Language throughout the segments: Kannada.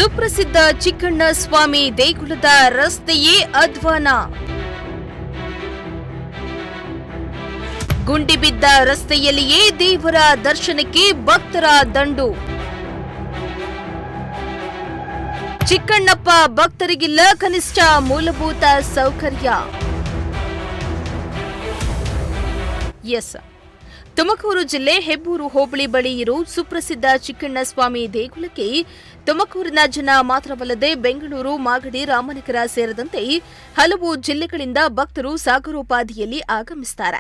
ಸುಪ್ರಸಿದ್ಧ ಚಿಕ್ಕಣ್ಣ ಸ್ವಾಮಿ ದೇಗುಲದ ರಸ್ತೆಯೇ ಅಧ್ವಾನ. ಗುಂಡಿ ಬಿದ್ದ ರಸ್ತೆಯಲ್ಲಿಯೇ ದೇವರ ದರ್ಶನಕ್ಕೆ ಭಕ್ತರ ದಂಡು. ಚಿಕ್ಕಣ್ಣಪ್ಪ ಭಕ್ತರಿಗಿಲ್ಲ ಕನಿಷ್ಠ ಮೂಲಭೂತ ಸೌಕರ್ಯ. ಎಸ್, ತುಮಕೂರು ಜಿಲ್ಲೆ ಹೆಬ್ಬೂರು ಹೋಬಳಿ ಬಳಿ ಇರೋ ಸುಪ್ರಸಿದ್ಧ ಚಿಕ್ಕಣ್ಣ ಸ್ವಾಮಿ ದೇಗುಲಕ್ಕೆ ತುಮಕೂರಿನ ಜನ ಮಾತ್ರವಲ್ಲದೆ ಬೆಂಗಳೂರು, ಮಾಗಡಿ, ರಾಮನಗರ ಸೇರಿದಂತೆ ಹಲವು ಜಿಲ್ಲೆಗಳಿಂದ ಭಕ್ತರು ಸಾಗರೋಪಾದಿಯಲ್ಲಿ ಆಗಮಿಸುತ್ತಾರೆ.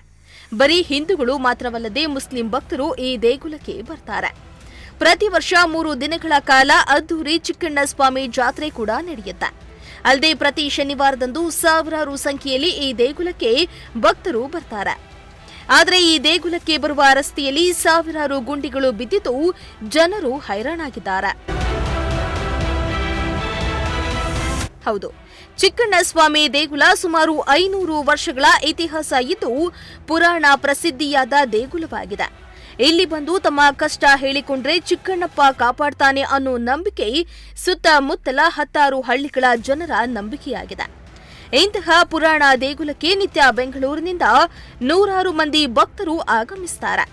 ಬರೀ ಹಿಂದೂಗಳು ಮಾತ್ರವಲ್ಲದೆ ಮುಸ್ಲಿಂ ಭಕ್ತರು ಈ ದೇಗುಲಕ್ಕೆ ಬರ್ತಾರೆ. ಪ್ರತಿ ವರ್ಷ 3 ದಿನಗಳ ಕಾಲ ಅದ್ದೂರಿ ಚಿಕ್ಕಣ್ಣ ಸ್ವಾಮಿ ಜಾತ್ರೆ ಕೂಡ ನಡೆಯುತ್ತೆ. ಅಲ್ಲದೆ ಪ್ರತಿ ಶನಿವಾರದಂದು ಸಾವಿರಾರು ಸಂಖ್ಯೆಯಲ್ಲಿ ಈ ದೇಗುಲಕ್ಕೆ ಭಕ್ತರು ಬರ್ತಾರೆ. ಆದರೆ ಈ ದೇಗುಲಕ್ಕೆ ಬರುವ ರಸ್ತೆಯಲ್ಲಿ ಸಾವಿರಾರು ಗುಂಡಿಗಳು ಬಿದ್ದಿದ್ದು ಜನರು ಹೈರಾಣಾಗಿದ್ದಾರೆ. ಹೌದು, ಚಿಕ್ಕಣ್ಣ ಸ್ವಾಮಿ ದೇಗುಲ ಸುಮಾರು 500 ವರ್ಷಗಳ ಇತಿಹಾಸ ಇದ್ದು ಪುರಾಣ ಪ್ರಸಿದ್ಧಿಯಾದ ದೇಗುಲವಾಗಿದೆ. ಇಲ್ಲಿ ಬಂದು ತಮ್ಮ ಕಷ್ಟ ಹೇಳಿಕೊಂಡ್ರೆ ಚಿಕ್ಕಣ್ಣಪ್ಪ ಕಾಪಾಡ್ತಾನೆ ಅನ್ನೋ ನಂಬಿಕೆ ಸುತ್ತಮುತ್ತಲ 10 ಹಳ್ಳಿಗಳ ಜನರ ನಂಬಿಕೆಯಾಗಿದೆ. ಇಂತಹ ಪುರಾಣ ದೇಗುಲಕ್ಕೆ ನಿತ್ಯ ಬೆಂಗಳೂರಿನಿಂದ ನೂರಾರು ಮಂದಿ ಭಕ್ತರು ಆಗಮಿಸುತ್ತಾರೆ.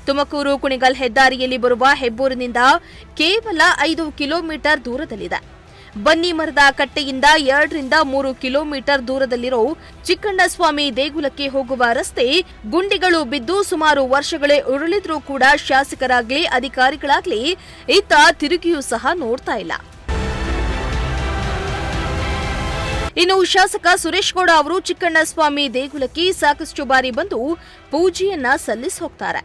ತುಮಕೂರು ಕುಣಿಗಲ್ ಹೆದ್ದಾರಿಯಲ್ಲಿ ಬರುವ ಹೆಬ್ಬೂರಿನಿಂದ ಕೇವಲ 5 ಕಿಲೋಮೀಟರ್ ದೂರದಲ್ಲಿದೆ. ಬನ್ನಿ ಮರದ ಕಟ್ಟೆಯಿಂದ 2 ರಿಂದ 3 ಕಿಲೋಮೀಟರ್ ದೂರದಲ್ಲಿರೋ ಚಿಕ್ಕಣ್ಣಸ್ವಾಮಿ ದೇಗುಲಕ್ಕೆ ಹೋಗುವ ರಸ್ತೆ ಗುಂಡಿಗಳು ಬಿದ್ದು ಸುಮಾರು ವರ್ಷಗಳೇ ಉರುಳಿದ್ರೂ ಕೂಡ ಶಾಸಕರಾಗ್ಲಿ ಅಧಿಕಾರಿಗಳಾಗ್ಲಿ ಇತ್ತ ತಿರುಗಿಯೂ ಸಹ ನೋಡ್ತಾ ಇಲ್ಲ. ಇನ್ನು ಶಾಸಕ ಸುರೇಶ್ ಗೌಡ ಅವರು ಚಿಕ್ಕಣ್ಣಸ್ವಾಮಿ ದೇಗುಲಕ್ಕೆ ಸಾಕಷ್ಟು ಬಾರಿ ಬಂದು ಪೂಜೆಯನ್ನ ಸಲ್ಲಿಸಿ ಹೋಗ್ತಾರೆ.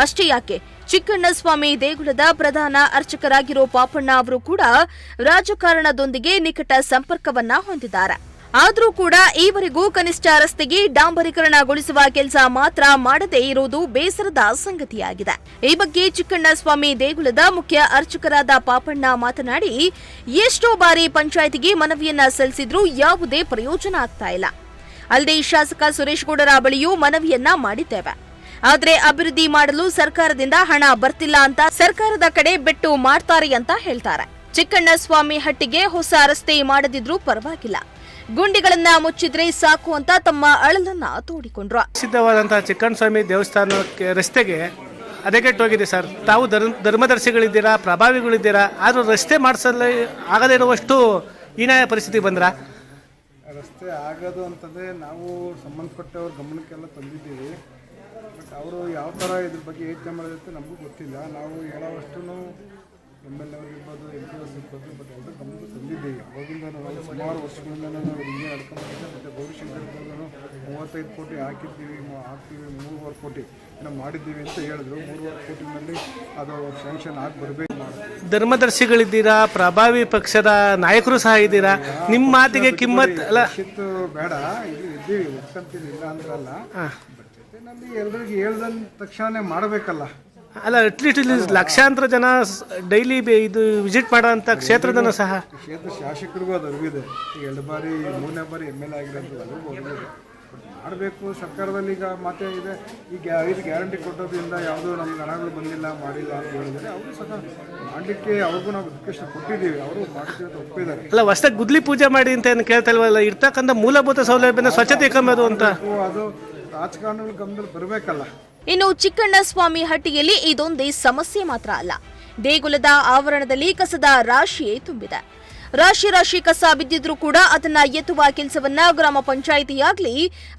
ಅಷ್ಟೇ ಯಾಕೆ, ಚಿಕ್ಕಣ್ಣಸ್ವಾಮಿ ದೇಗುಲದ ಪ್ರಧಾನ ಅರ್ಚಕರಾಗಿರೋ ಪಾಪಣ್ಣ ಅವರು ಕೂಡ ರಾಜಕಾರಣದೊಂದಿಗೆ ನಿಕಟ ಸಂಪರ್ಕವನ್ನ ಹೊಂದಿದ್ದಾರೆ. ಆದರೂ ಕೂಡ ಈವರೆಗೂ ಕನಿಷ್ಠ ರಸ್ತೆಗೆ ಡಾಂಬರೀಕರಣಗೊಳಿಸುವ ಕೆಲಸ ಮಾತ್ರ ಮಾಡದೇ ಇರುವುದು ಬೇಸರದ ಸಂಗತಿಯಾಗಿದೆ. ಈ ಬಗ್ಗೆ ಚಿಕ್ಕಣ್ಣಸ್ವಾಮಿ ದೇಗುಲದ ಮುಖ್ಯ ಅರ್ಚಕರಾದ ಪಾಪಣ್ಣ ಮಾತನಾಡಿ, ಎಷ್ಟೋ ಬಾರಿ ಪಂಚಾಯಿತಿಗೆ ಮನವಿಯನ್ನ ಸಲ್ಲಿಸಿದ್ರೂ ಯಾವುದೇ ಪ್ರಯೋಜನ ಆಗ್ತಾ ಇಲ್ಲ. ಅಲ್ಲದೆ ಶಾಸಕ ಸುರೇಶ್ ಗೌಡರ ಬಳಿಯೂ ಮನವಿಯನ್ನ ಮಾಡಿದ್ದೇವೆ. ಆದರೆ ಅಭಿವೃದ್ಧಿ ಮಾಡಲು ಸರ್ಕಾರದಿಂದ ಹಣ ಬರ್ತಿಲ್ಲ ಅಂತ ಸರ್ಕಾರದ ಕಡೆ ಬೆಟ್ಟು ಮಾಡ್ತಾರೆ ಅಂತ ಹೇಳ್ತಾರೆ. ಚಿಕ್ಕಣ್ಣಸ್ವಾಮಿ ಹಟ್ಟಿಗೆ ಹೊಸ ರಸ್ತೆ ಮಾಡದಿದ್ರೂ ಪರವಾಗಿಲ್ಲ, ಗುಂಡಿಗಳನ್ನ ಮುಚ್ಚಿದ್ರೆ ಸಾಕು ಅಂತ ತಮ್ಮ ಅಳಲನ್ನ ತೋಡಿಕೊಂಡ್ರು. ಪ್ರಸಿದ್ಧವಾದಂತಹ ಚಿಕ್ಕಣ್ಣಸ್ವಾಮಿ ದೇವಸ್ಥಾನಕ್ಕೆ ರಸ್ತೆಗೆ ಹದಗೆಟ್ಟೋಗಿದೆ ಸರ್. ತಾವು ಧರ್ಮದರ್ಶಿಗಳಿದ್ದೀರಾ, ಪ್ರಭಾವಿಗಳಿದ್ದೀರಾ, ಆದರೂ ರಸ್ತೆ ಮಾಡಿಸಲು ಆಗದೇ ಇರುವಷ್ಟು ಹೀನಾಯ ಪರಿಸ್ಥಿತಿ ಬಂದ್ರ ರಸ್ತೆ ಆಗೋದು ಅಂತಂದರೆ ನಾವು ಸಂಬಂಧಪಟ್ಟವ್ರ ಗಮನಕ್ಕೆಲ್ಲ ತಂದಿದ್ದೀವಿ. ಬಟ್ ಅವರು ಯಾವ ಥರ ಇದ್ರ ಬಗ್ಗೆ ಯೋಚನೆ ಮಾಡೋದಂತ ನಮಗೂ ಗೊತ್ತಿಲ್ಲ. ನಾವು ಹೇಳೋವಷ್ಟು MLA ಇರ್ಬೋದು, MPS ಇರ್ಬೋದು, ಬಟ್ ಎಲ್ಲರೂ ಗಮನಕ್ಕೆ ತಂದಿದ್ದೀವಿ. ಅವಾಗಿಂದ ನಾವು ಸುಮಾರು ವರ್ಷಗಳಿಂದ ನಾವು ಹಿಂಗೆ ನಡ್ಕೊಂಡ್ಬಂದಿದ್ದೆ. ಮತ್ತು ಗೌರಿಶಂಕರ್ 35 ಕೋಟಿ ಹಾಕ್ತೀವಿ 3.25 ಕೋಟಿ ನಾವು ಮಾಡಿದ್ದೀವಿ ಅಂತ ಹೇಳಿದ್ರು. 3.25 ಕೋಟಿನಲ್ಲಿ ಅದು ಸ್ಯಾಂಕ್ಷನ್ ಆಗಿ ಬರಬೇಕು. ಧರ್ಮದರ್ಶಿಗಳಿದ್ದೀರಾ, ಪ್ರಭಾವಿ ಪಕ್ಷದ ನಾಯಕರು ಸಹ ಇದ್ದೀರಾ, ನಿಮ್ಮ ಮಾತಿಗೆ ಕಿಮ್ಮತ್ ಅಲ್ಲ ಬೇಡ, ಇಲ್ಲಿ ಇದ್ದೀವಿ ಒಪ್ಕೊಂತೀನಿ, ಇಲ್ಲ ಅಂದ್ರಲ್ಲ. ಜೊತೆಯಲ್ಲಿ ಎಲ್ಲರಿಗೂ ಹೇಳ್ದಂದ ತಕ್ಷಣ ಮಾಡಬೇಕಲ್ಲ. ಅಲ್ಲ, ಅಟ್ಲೀಸ್ಟ್ ಲಕ್ಷಾಂತರ ಜನ ಡೈಲಿ ಇದು ವಿಸಿಟ್ ಮಾಡೋಂಥ ಕ್ಷೇತ್ರದೂ ಸಹ ಕ್ಷೇತ್ರ ಶಾಸಕರಿಗೂ ಅದು ಅರಿವಿದೆ. 2 ಬಾರಿ 3ನೇ ಬಾರಿ MLA ಆಗಿರೋದು ಅರಿವು ಅರಿವಿದೆ. ಬಟ್ ಮಾಡಬೇಕು. ಸರ್ಕಾರದಲ್ಲಿ ಈಗ ಮಾತೇ ಇದೆ, ಈಗ 5 ಗ್ಯಾರಂಟಿ ಕೊಟ್ಟೋದ್ರಿಂದ ಯಾವುದೂ ನಮ್ಗೆ ಹಣಗಳು ಬಂದಿಲ್ಲ, ಮಾಡಿಲ್ಲ ಅಂತ ಹೇಳಿದರೆ ಅವರು ಸಹ ಮಾಡಲಿಕ್ಕೆ ಅವ್ರಿಗೂ ನಾವು ರಿಕ್ವೆಸ್ಟ್ ಕೊಟ್ಟಿದ್ದೀವಿ. ಅವರು ಮಾಡ್ತೀವಿ ಅಂತ ಒಪ್ಪಿದ್ದಾರೆ. ಅಲ್ಲ, ಹೊಸದಾಗಿ ಗುದ್ಲಿ ಪೂಜೆ ಮಾಡಿ ಅಂತ ಏನು ಕೇಳ್ತಾ ಇಲ್ವಲ್ಲ, ಇರ್ತಕ್ಕಂಥ ಮೂಲಭೂತ ಸೌಲಭ್ಯನ ಸ್ವಚ್ಛತೆ ಕಮ್ಮದು ಅಂತ ಅದು ರಾಜಕಾರಣಿಗಳ ಗಮನದಲ್ಲಿ ಬರಬೇಕಲ್ಲ. ಇನ್ನು ಚಿಕ್ಕಣ್ಣಸ್ವಾಮಿ ಹಟ್ಟಿಯಲ್ಲಿ ಇದೊಂದೇ ಸಮಸ್ಯೆ ಮಾತ್ರ ಅಲ್ಲ, ದೇಗುಲದ ಆವರಣದಲ್ಲಿ ಕಸದ ರಾಶಿಯೇ ತುಂಬಿದೆ. ರಾಶಿ ಕಸ ಬಿದ್ದಿದ್ರೂ ಕೂಡ ಅದನ್ನ ಎತ್ತುವ ಕೆಲಸವನ್ನ ಗ್ರಾಮ ಪಂಚಾಯಿತಿಯಾಗ್ಲಿ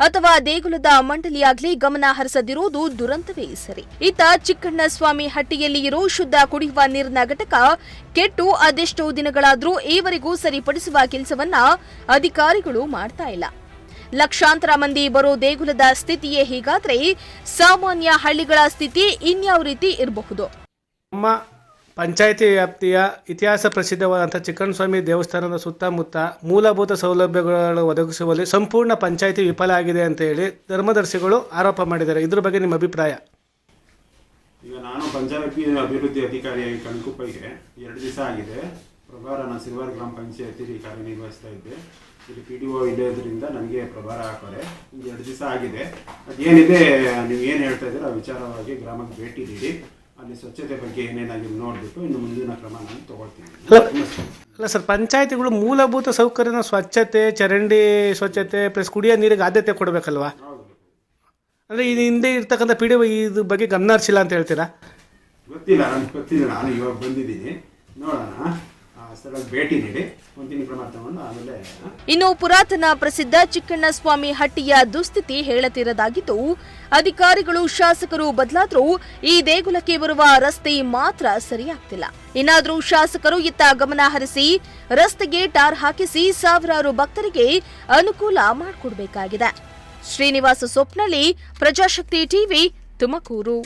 ಅಥವಾ ದೇಗುಲದ ಮಂಡಳಿಯಾಗ್ಲಿ ಗಮನ ಹರಿಸದಿರುವುದು ದುರಂತವೇ ಸರಿ. ಇತ್ತ ಚಿಕ್ಕಣ್ಣಸ್ವಾಮಿ ಹಟ್ಟಿಯಲ್ಲಿ ಇರೋ ಶುದ್ಧ ಕುಡಿಯುವ ನೀರಿನ ಘಟಕ ಕೆಟ್ಟು ಅದೆಷ್ಟೋ ದಿನಗಳಾದ್ರೂ ಈವರೆಗೂ ಸರಿಪಡಿಸುವ ಕೆಲಸವನ್ನ ಅಧಿಕಾರಿಗಳು ಮಾಡ್ತಾ ಇಲ್ಲ. ಲಕ್ಷಾಂತರ ಮಂದಿ ಬರೋ ದೇಗುಲದ ಸ್ಥಿತಿಯೇ ಹೀಗಾದ್ರೆ ಸಾಮಾನ್ಯ ಹಳ್ಳಿಗಳ ಸ್ಥಿತಿ ಇನ್ಯಾವ ರೀತಿ ಇರಬಹುದು? ನಮ್ಮ ಪಂಚಾಯಿತಿ ವ್ಯಾಪ್ತಿಯ ಇತಿಹಾಸ ಪ್ರಸಿದ್ಧವಾದಂಥ ಚಿಕ್ಕಣ್ಣಸ್ವಾಮಿ ದೇವಸ್ಥಾನದ ಸುತ್ತಮುತ್ತ ಮೂಲಭೂತ ಸೌಲಭ್ಯಗಳನ್ನು ಒದಗಿಸುವಲ್ಲಿ ಸಂಪೂರ್ಣ ಪಂಚಾಯಿತಿ ವಿಫಲ ಆಗಿದೆ ಅಂತ ಹೇಳಿ ಧರ್ಮದರ್ಶಿಗಳು ಆರೋಪ ಮಾಡಿದ್ದಾರೆ. ಇದ್ರ ಬಗ್ಗೆ ನಿಮ್ಮ ಅಭಿಪ್ರಾಯ? ಈಗ ನಾನು ಪಂಚಾಯತಿ ಅಭಿವೃದ್ಧಿ ಅಧಿಕಾರಿಯಾಗಿ ಕಣ್ಕುಪ್ಪಗೆ 2 ದಿವಸ ಆಗಿದೆ. ಪ್ರಭಾರ ನಾನು ಸಿಲ್ವಾರ್ ಗ್ರಾಮ ಪಂಚಾಯತಿಯಲ್ಲಿ ಕಾರ್ಯನಿರ್ವಹಿಸ್ತಾ ಇದ್ದೆ. ಇಲ್ಲಿ PDO ಇಲ್ಲದ್ರಿಂದ ನನಗೆ ಪ್ರಭಾರ ಹಾಕೋರೆ 2 ದಿವಸ ಆಗಿದೆ. ಅದೇನಿದೆ ನೀವು ಏನು ಹೇಳ್ತಾ ಇದ್ದೀರೋ ಆ ವಿಚಾರವಾಗಿ ಗ್ರಾಮಕ್ಕೆ ಭೇಟಿ ನೀಡಿ ಅಲ್ಲಿ ಸ್ವಚ್ಛತೆ ಬಗ್ಗೆ ಏನೇನಾಗಿದೆ ನೋಡಿಬಿಟ್ಟು ಇನ್ನು ಮುಂದಿನ ಕ್ರಮ ನಾನು ತಗೊಳ್ತೀನಿ. ಅಲ್ಲ ಸರ್, ಪಂಚಾಯತಿಗಳು ಮೂಲಭೂತ ಸೌಕರ್ಯನ ಸ್ವಚ್ಛತೆ, ಚರಂಡಿ ಸ್ವಚ್ಛತೆ ಪ್ಲಸ್ ಕುಡಿಯೋ ನೀರಿಗೆ ಆದ್ಯತೆ ಕೊಡಬೇಕಲ್ವಾ? ಅಂದರೆ ಈ ಹಿಂದೆ ಇರ್ತಕ್ಕಂಥ ಪಿ ಡಿ ಒ ಇದ್ರ ಬಗ್ಗೆ ಗಮನ ಹರಿಸಿಲ್ಲ ಅಂತ ಹೇಳ್ತೀರಾ? ಗೊತ್ತಿಲ್ಲ, ನನಗೆ ಗೊತ್ತಿಲ್ಲ. ನಾನು ಇವಾಗ ಬಂದಿದ್ದೀನಿ, ನೋಡೋಣ, ಸ್ಥಳಕ್ಕೆ ಭೇಟಿ ನೀಡಿ ಮುಂದಿನ ಕ್ರಮ ತಗೊಂಡು ಆಮೇಲೆ. ಇನ್ನು ಪುರಾತನ ಪ್ರಸಿದ್ಧ ಚಿಕ್ಕಣ್ಣಸ್ವಾಮಿ ಹಟ್ಟಿಯ ದುಸ್ಥಿತಿ ಹೇಳತಿರದಾಗಿದ್ದು, ಅಧಿಕಾರಿಗಳು ಶಾಸಕರು ಬದಲಾದ್ರೂ ಈ ದೇಗುಲಕ್ಕೆ ಬರುವ ರಸ್ತೆ ಮಾತ್ರ ಸರಿಯಾಗ್ತಿಲ್ಲ. ಇನ್ನಾದ್ರೂ ಶಾಸಕರು ಇತ್ತ ಗಮನ ಹರಿಸಿ ರಸ್ತೆಗೆ ಟಾರ್ ಹಾಕಿಸಿ ಸಾವಿರಾರು ಭಕ್ತರಿಗೆ ಅನುಕೂಲ ಮಾಡಿಕೊಡ್ಬೇಕಾಗಿದೆ. ಶ್ರೀನಿವಾಸ ಸೊಪ್ನಳ್ಳಿ, ಪ್ರಜಾಶಕ್ತಿ ಟಿವಿ, ತುಮಕೂರು.